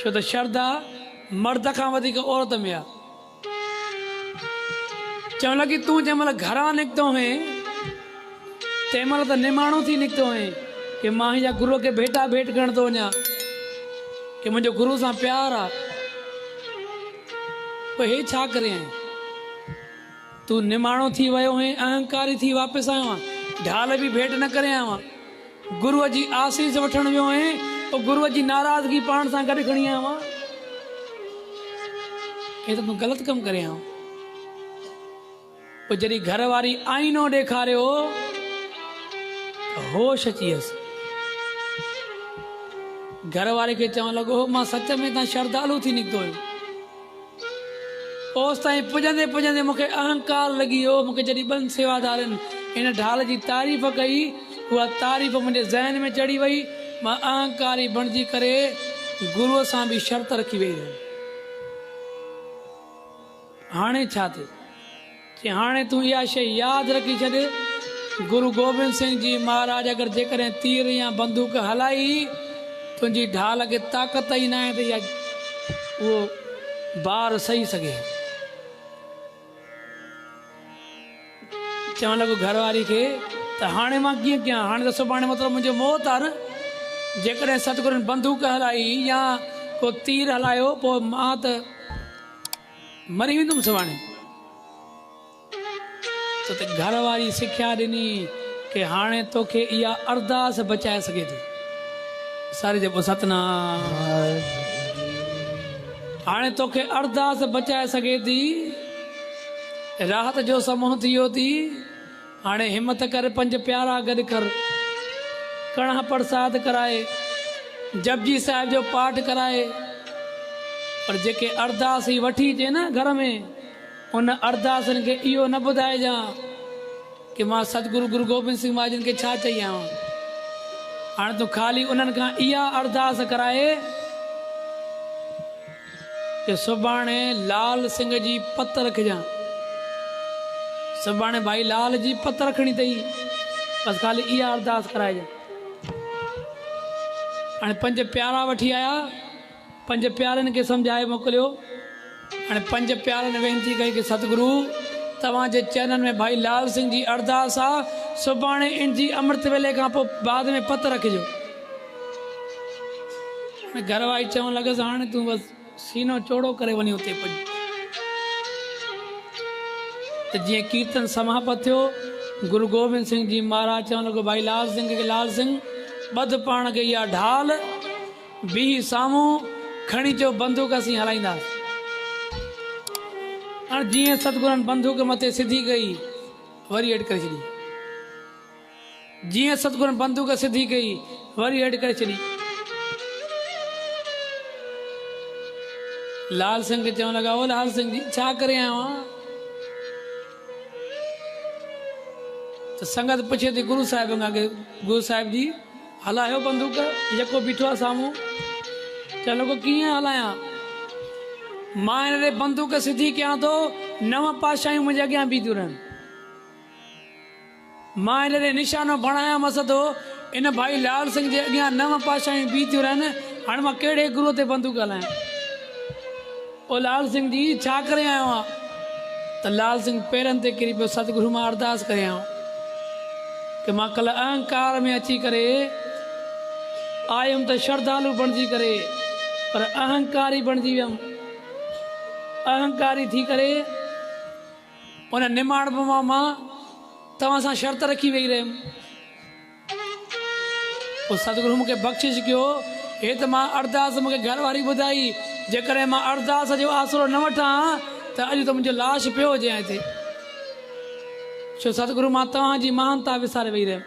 छो त श्रद्धा मर्द खां वधीक औरत में आहे। चवण लॻी तूं जंहिं महिल घरां निकितो हुए तंहिं महिल त निमाणो थी निकितो हुए कि मां हिन गुरूअ खे भेटा भेट करण थो वञा, कि मुंहिंजो गुरू सां प्यारु आहे। पोइ हे छा करे आहीं? तूं निमाणो थी वियो हुए, अहंकारी थी वापसि आयो आहे, ढाल बि भेट न करे आयो आहे, गुरूअ जी आसीस वठण वियो हुए, पोइ गुरूअ जी नाराज़गी पाण सां गॾु खणी आयो आहे। हे त तूं ग़लति कमु करे आयो। पोइ जॾहिं घर वारी आईनो ॾेखारियो त होश अची वियसि। घर वारे खे चवणु लॻो मां सच में तव्हां श्रद्धालु थी निकितो हुयो। ओसि ताईं पुॼंदे पुॼंदे मूंखे अहंकार लॻी वियो। मूंखे जॾहिं ॿिनि सेवादारनि इन ढाल जी तारीफ़ कई, उहा तारीफ़ मुंहिंजे ज़हन में चढ़ी वई। मां अहंकारी बणिजी करे गुरूअ सां बि शर्त रखी वई हुयमि। हाणे छा थिए? चई हाणे तूं इहा शइ यादि रखी छॾ, गुरु गोबिंद सिंह जी महाराज अगरि जेकॾहिं तीर या बंदूक हलाई तुंहिंजी ढाल खे ताक़त ई न आहे त इहा उहो बार सही सघे। चवणु लॻो घरवारी खे त हाणे मां कीअं कयां? हाणे त सुभाणे मतिलबु मुंहिंजो मौत आहे न। जेकॾहिं सतगुरुनि बंदूक हलाई या को तीर हलायो पोइ मां त मरी वेंदुमि सुभाणे। त घर वारी सिख्या ॾिनी कि हाणे तोखे इहा अरदास बचाए सघे थी। सारे जेको सतनाम, हाणे तोखे अरदास बचाए सघे थी। राहत जो समूह थी वियो थी। हाणे हिम्मत कर, 5 प्यारा गॾु कर, कणा प्रसाद कराए, जपजी साहिब जो पाठ कराए। पर जेके अरदास ई वठी अचे न घर में, उन अरदासनि खे इहो न ॿुधाइजां कि मां सतगुरु गुरु गोबिंद सिंह महाराजनि खे छा चई आहियां। हाणे तूं ख़ाली उन्हनि खां इहा अरदास कराए कि सुभाणे लाल सिंह जी पत रखजां। सुभाणे भाई लाल जी पत रखणी अथई, बसि ख़ाली इहा अरदास कराइजां। हाणे 5 प्यारा वठी आया, 5 प्यारनि खे सम्झाए मोकिलियो। हाणे 5 प्यारनि वेनिती कई कि सतगुरु तव्हांजे चरणनि में भाई लाल सिंह जी अरदास आहे, सुभाणे इन जी अमृत वेले खां पोइ बाद में पत रखिजो। घर वारी चवणु लॻसि हाणे तूं बसि सीनो चौड़ो करे वञी उते पुॼ। त जीअं कीर्तन समाप्त थियो, गुरु गोबिंद सिंह जी महाराज चवणु लॻो भाई लाल सिंह खे, लाल सिंह ॿध पाण खे इहा ढाल बीह साम्हूं खणी अचो, बंदूक असीं हलाईंदासीं। हाणे जीअं सतगुरनि बंदूक मथे सिधी कई, वरी हेठि करे छॾी। जीअं सतगुरनि बंदूक सिधी कई, वरी हेठि करे छॾी। लाल सिंह खे चवणु लॻा ओ लाल सिंह जी छा करे आयो आहे? त संगत पुछे थी गुरु साहिब खां कि गुरु साहिब जी हलायो बंदूक, जेको बीठो आहे साम्हूं। चवणु लॻो कीअं हलायां? मां हिन ते बंदूक सिधी कयां थो, 9 पातशाहियूं मुंहिंजे अॻियां बीठियूं रहनि। मां हिन ते निशानो बणायां मस थो, इन भाई लाल सिंह जे अॻियां 9 पातशाहियूं बीठियूं रहनि। हाणे मां कहिड़े गुरूअ ते बंदूक हलायां? ओ लाल सिंह जी छा करे आयो आहे? त लाल सिंह पेरनि ते किरी पियो, सतगुरु मां अरदास करे आयो कि मां कल्ह अहंकार में अची करे आयुमि त श्रद्धालु बणिजी करे, पर अहंकारी बणिजी वियुमि। अहंकारी थी करे उन निमाणप मां तव्हां सां शर्त रखी वेही रहियमि। पोइ सतगुरु मूंखे बख़्शिश कयो। हे त मां अरदास मूंखे घर वारी ॿुधाई, जेकॾहिं मां अरदास जो आसरो न वठां त अॼु त मुंहिंजो लाश पियो हुजे हिते। छो सतगुरु मां तव्हांजी महानता विसारे वेही रहियमि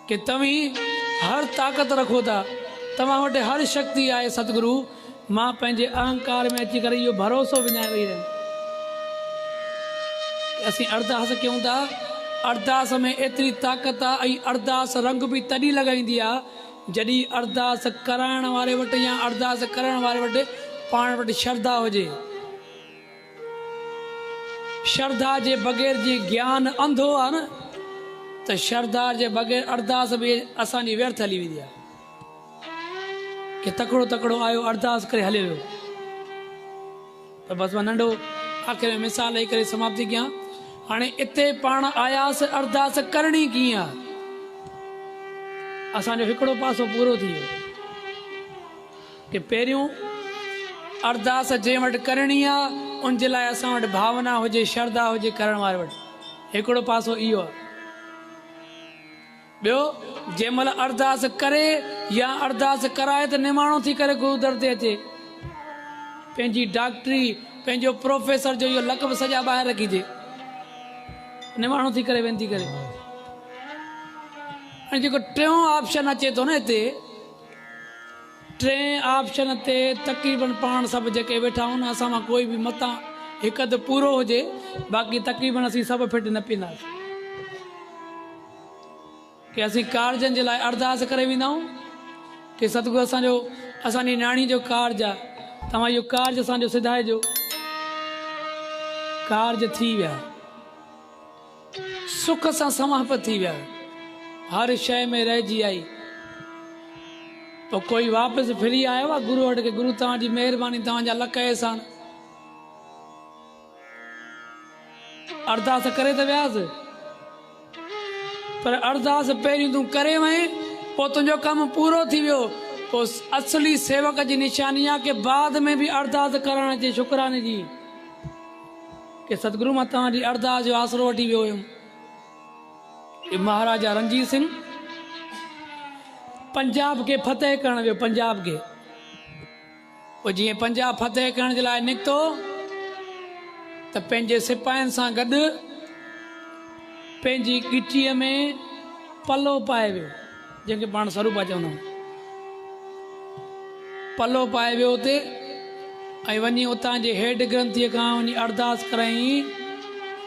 कि तव्हीं हर ताक़त रखो था, तव्हां वटि हर शक्ति आहे। सतगुरु मां पंहिंजे अहंकार में अची करे इहो भरोसो विञाए वेही रहियमि। असीं अरदास कयूं था, अरदास में एतिरी ताक़त आहे, ऐं अरदास रंग बि तॾहिं लॻाईंदी आहे जॾहिं अरदास कराइण वारे वटि या अरदास करण वारे वटि पाण वटि श्रद्धा हुजे। श्रद्धा जे बग़ैर जी ज्ञान अंधो आहे न, त श्रद्धा जे बग़ैर अरदास बि असांजी व्यर्थ हली वेंदी आहे। कि तकड़ो तकड़ो आयो अरदास करे हले वियो। तो बस मां नंढो आख़िर में मिसाल ॾेई करे समाप्ति कयां। हाणे इते पाण आयासीं अरदास करणी कीअं आहे। असांजो हिकिड़ो पासो पूरो थी वियो कि पहिरियों अरदास जंहिं वटि करणी आहे उन जे लाइ असां वटि भावना हुजे, श्रद्धा हुजे करण वारे वटि। हिकिड़ो पासो इहो आहे। ॿियो, जंहिं महिल अरदास करे या अरदास कराए त निमाणो थी करे गुरू दर ते अचे। पंहिंजी डॉक्टरी, पंहिंजो प्रोफेसर जो इहो लक़ब सॼा ॿाहिरि रखिजे, निमाणो थी करे वेनिती करे। ऐं जेको टियों ऑप्शन अचे थो न हिते, टे ऑप्शन ते तक़रीबन पाण सभु जेके वेठा आहियूं न, असां मां कोई बि मतां हिकु अधु पूरो हुजे, बाक़ी तक़रीबन असीं सभु फिट न पींदासीं कि असीं कार्जनि जे लाइ अरदास करे वेंदा आहियूं कि सतगुरु असांजो, असांजी न्याणी जो कार्ज आहे, तव्हां इहो कार्ज असांजो सिधाइजो। कार्ज थी विया, सुख सां समाप्त थी विया, हर शइ में रहिजी आई। तो कोई वापसि फिरी आयो आहे गुरू वटि कि गुरू तव्हांजी महिरबानी, तव्हांजा लख एहसान। अरदास करे त वियासीं, पर अरदास पहिरियों तूं करे वहीं, पोइ तुंहिंजो कमु पूरो थी वियो। पोइ असली सेवक जी निशानी आहे कि बाद में बि अरदास करण जे शुक्राने जी कि सतगुरु मां तव्हांजी अरदास जो आसरो वठी वियो हुयुमि। महाराजा रणजीत सिंह पंजाब खे फतेह करण वियो, पंजाब खे। पोइ जीअं पंजाब फतेह करण जे लाइ निकितो त पंहिंजे सिपाहियुनि सां गॾु पंहिंजी गिटीअ में पलो पाए वियो, जंहिंखे पाण सरूपा चवंदा आहियूं। पलो पाए वियो हुते ऐं वञी उतां जे हेड ग्रंथीअ खां वञी अरदास कराई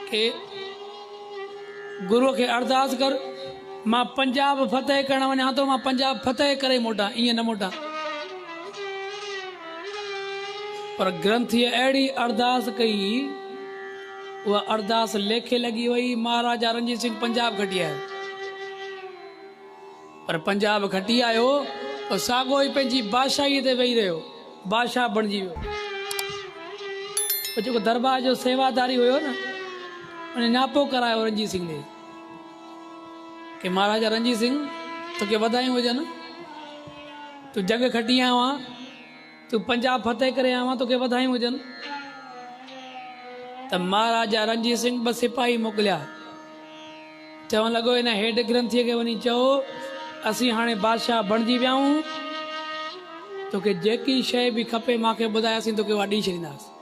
कि गुरूअ खे अरदास कर, मां पंजाब फतेह करण वञा थो, मां पंजाब फतेह करे मोटां, ईअं न मोटां। पर ग्रंथीअ अहिड़ी अरदास कई, उहा अरदास लेखे लॻी वई। महाराजा रणजीत सिंह पंजाब खटी आयो, पर पंजाब खटी आयो तो साॻो ई पंहिंजी बादशाही ते वेही रहियो, बादशाह बणिजी वियो। जेको दरबार जो सेवादारी हुयो न, उन नापो करायो रणजीत सिंह ने कि महाराजा रणजीत सिंह तोखे वधायूं हुजनि, तूं जंग खटी आयो आहे, तूं पंजाब फतेह करे आयो आहे, तोखे वधायूं हुजनि। त महाराजा रणजीत सिंह ॿ सिपाही मोकिलिया, चवणु लॻो हिन हेड ग्रंथीअ खे वञी चओ असीं हाणे बादशाह बणिजी विया आहियूं, तोखे जेकी शइ बि खपे मूंखे ॿुधाए, असीं तोखे उहा ॾेई छॾींदासीं।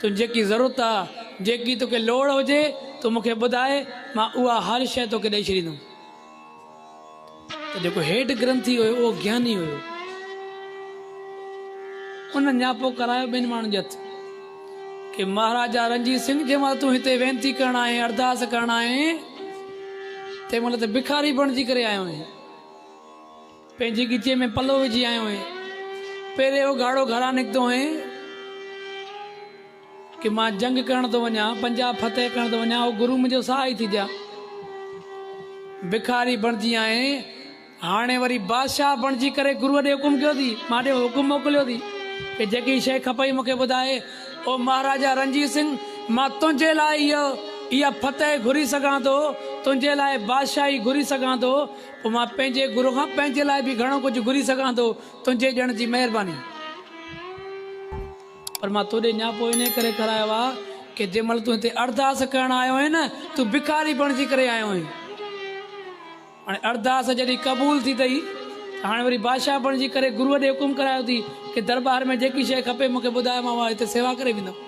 तूं जेकी ज़रूरत आहे, जेकी तोखे लोड़ हुजे, तूं मूंखे ॿुधाए, मां उहा हर शइ तोखे ॾेई छॾींदुमि। त जेको हेड ग्रंथी हुयो उहो ज्ञानी हुयो, उन न्यापो करायो ॿिनि माण्हुनि जे हथ कि महाराजा रणजीत सिंह, जंहिं महिल तूं हिते वेनिती करण आहीं, अरदास करण आहीं, तंहिं महिल त भिखारी बणिजी करे आयो आहीं, पंहिंजी गिचीअ में पलो विझी आयो आहीं, पहिरें उघाड़ो घरां निकितो आहीं कि मां जंग करण थो वञा, पंजाब फतेह करण थो वञा, उहो गुरू मुंहिंजो सहाय थी जा। भिखारी बणिजी आहीं, हाणे वरी बादशाह बणिजी करे गुरूअ ॾे हुकुम कयो थी, मां ॾे हुकुम मोकिलियो थी कि जेकी शइ खपई मूंखे ॿुधाए। ओ महाराजा रणजीत सिंह, मां तुंहिंजे लाइ इहा फतेह घुरी सघां थो, तुंहिंजे लाइ बादशाही घुरी सघां थो, पोइ मां पंहिंजे गुरू खां पंहिंजे लाइ बि घणो कुझु घुरी सघां थो, तुंहिंजे ॼण जी महिरबानी। पर मां तोॾे न्यापो इन करे करायो आहे कि जंहिं महिल तूं हिते अरदास करण आयो आहीं न, तूं भिखारी बणिजी करे आयो आहीं। हाणे अरदास जॾहिं क़बूल थी अथई, हाणे वरी बादशाह बणिजी करे गुरूअ ॾे हुकुम करायो थी कि दरबार में जेकी शइ खपे मूंखे ॿुधाए, मां उहा हिते सेवा करे वेंदुमि।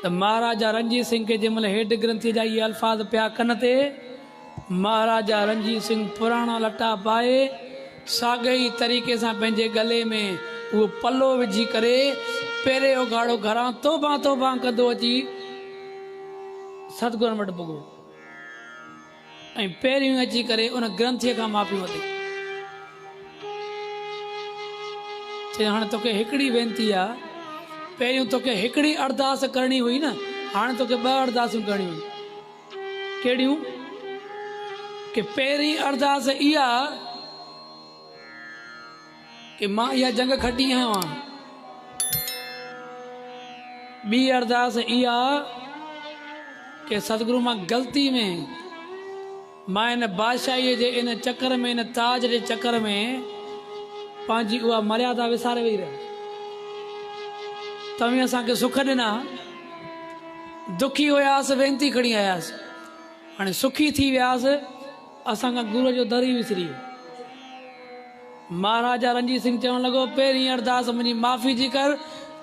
त महाराजा रणजीत सिंह खे जंहिं महिल हेड ग्रंथीअ जा इहे अल्फाज़ पिया कन ते, महाराजा रणजीत सिंह पुराणा लटा पाए, साॻे ई तरीक़े सां पंहिंजे गले में उहो पलो विझी करे पहिरें उघाड़ो घरां तोबा तोबा कंदो अची सतगुरनि वटि पुॻो ऐं पहिरियों अची करे उन ग्रंथीअ खां माफ़ी वरिती। चई हाणे तोखे हिकिड़ी वेनिती आहे, पहिरियों तोखे हिकिड़ी अरदास करणी हुई न, हाणे तोखे ॿ अरदासूं करणियूं आहिनि। कहिड़ियूं? कि पहिरीं अरदास इहा कि मां इहा जंग खटी आहियां। ॿी अरदास इहा कि सतगुरु मां ग़लती में मां इन बादशाहीअ जे इन चकर में, इन ताज जे चकर में पंहिंजी उहा मर्यादा विसारे वेही रहिया। तव्हीं असांखे सुख ॾिना, दुखी हुयासीं, वेनती खणी आयासीं, हाणे सुखी थी वियासीं, असांखां गुरू जो दर ई विसरी वियो। महाराजा रणजीत सिंह चवणु लॻो, पहिरीं अरदास मुंहिंजी माफ़ी जी कर,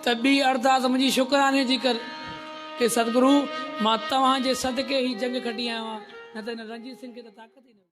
त ॿी अरदास मुंहिंजी शुकराने जी कर कि सतगुरु मां तव्हांजे सदके ही जंग खटी आहियां, न त हिन रणजीत सिंह खे त ताक़त ई न।